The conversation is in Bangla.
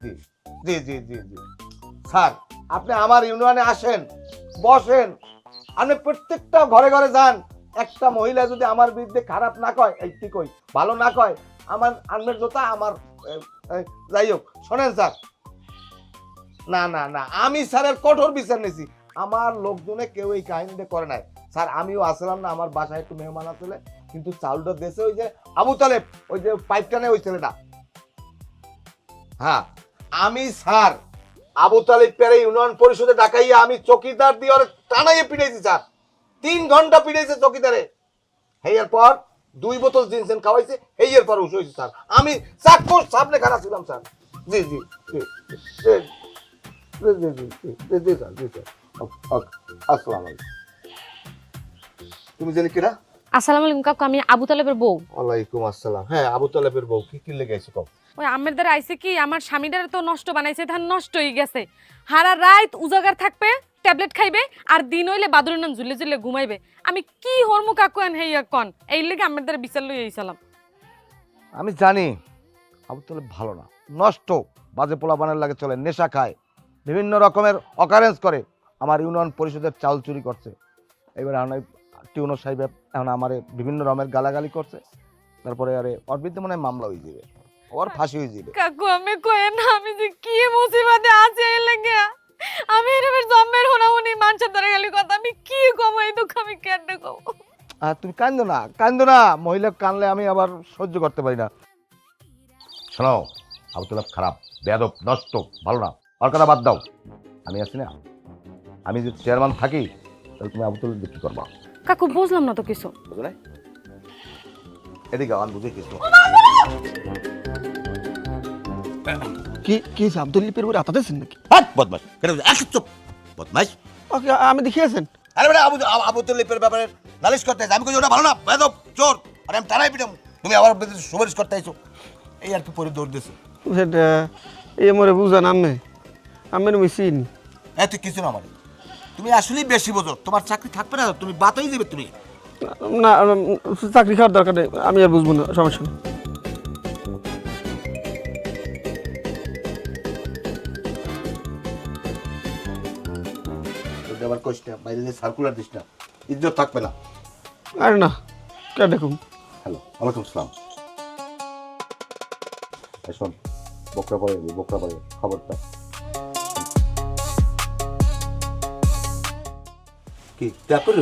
জি জি জি জি জি স্যার, আপনি আমার ইউনিয়নে আসেন, বসেন, আপনি প্রত্যেকটা ঘরে ঘরে যান। একটা মহিলা যদি আমার বিরুদ্ধে খারাপ না কয়, এই কি কই, ভালো না কয়, আমার আনবের জোতা আমার এ, এ, যাই হোক, শোনেন স্যার, না না না, আমি স্যারের কঠোর বিচার নিয়েছি। আমার লোকজনে কেউ এই কাহিনীটা করে নাই স্যার। আমিও আসলাম না, আমার বাসায় একটু মেহমান আসলে, কিন্তু চাউলটা দেশে ওই যে আবু তালেব, ওই যে পাইপটা নেই ওই ছেলেটা। হ্যাঁ, আমি স্যার আবু তালেব পেরে ইউনিয়ন পরিষদে ডাকাইয়া আমি চকিদার দিয়ে ওরে টানাইয়ে পিটাইছি স্যার। 3 ঘন্টা পিটাইছে চকিদারে। হেয়ার পর 2 বোতল জিনসেন খাওয়াইছে, হেয়ার পর উঠে হয়েছে স্যার। আমি চাক্ষুষ সামনে খারাপ ছিলাম স্যার। জি জি জি জি জি জি জি জি জি জি স্যার, জি স্যার। ওকে, আসসালামু আলাইকুম। তুমি জানি কিনা? আসসালামু আলাইকুম কাকু, আমি আবু তালেবের বউ। ওয়ালাইকুম আসসালাম। হ্যাঁ, আবু তালেবের বউ, কি লেগে আইছো কও? ওই আমের দ্বারা আইছে কি, আমার স্বামীটার তো নষ্ট বানাইছে, ধান নষ্ট হয়ে গেছে। হারা রাত উজাগার থাকবে, ট্যাবলেট খাইবে, আর দিন হইলে বাদুরের নাম ঝুলে ঝুলে ঘুমাইবে। আমি কি হরমু কাকু এন হেইয়া কন, এই লেগে আমের দ্বারা বিচার লই আইছিলাম। আমি জানি আবু তালেব ভালো না, নষ্ট, বাজে পোলা বানের লাগে চলে, নেশা খায়, বিভিন্ন রকমের অকারেন্স করে, আমার ইউনিয়ন পরিষদের চাউল চুরি করছে। এবার টিউনো সাহেব এখন আমার বিভিন্ন রকমের গালাগালি করছে। তারপরে আরে ওর বিরুদ্ধে মনে হয় মামলা হয়ে যাবে, ওর ফাঁসি হয়ে যাবে। কাকু আমি কই না, আমি যে কি মুসিবতে আছি এই লেগে। আমি এরবের জম্মের হনা উনি মানুষের দ্বারা খালি কথা, আমি কি কম এই দুঃখ আমি কেন কম। আর তুমি কান্দো না, কান্দো না, মহিলা কানলে আমি আবার সহ্য করতে পারি না। শোনো, আবু তালেব খারাপ, বেয়াদব, নষ্ট, ভালো না, ওর কথা বাদ দাও। আমি আছি না, আমি যদি চেয়ারম্যান থাকি তাহলে তুমি আবু তালেব বিক্রি করবা। কাকু বুঝলাম না তো কিছু। বুঝো নাই? এদিকে আমার বুঝে কিছু কি কি আব্দুল লিপের উপরে আতাতেছেন নাকি? হাট বদমাশ, কেন এক চুপ বদমাশ। ওকে আমি দেখিয়েছেন। আরে বেটা, আবু তালেবের ব্যাপারে নালিশ করতে আইছে, আমি কই ওটা ভালো না, বেয়াদব, চোর, আরে আমি টানাই পিটাম, তুমি আবার সুপারিশ করতে আইছো, এই আর কি পরে দৌড় দিছে। সেটা এই মরে বুঝান আমের মেশিন। তুই কিছু না, মানে তুমি আসলেই বেশি বোঝো, তোমার চাকরি থাকবে না, তুমি বাতই দিবে তুমি। না চাকরি খাওয়ার দরকার নেই, আমি আর বুঝবো না, সমস্যা নেই। আবার কইস না, বাইরে যে সার্কুলার দিস না, ইজ্জত থাকবে না। আরে না, কে দেখুন। হ্যালো, ওয়ালাইকুম সালাম। শোন, বকরা পরে খবরটা কি ট্যাপ করে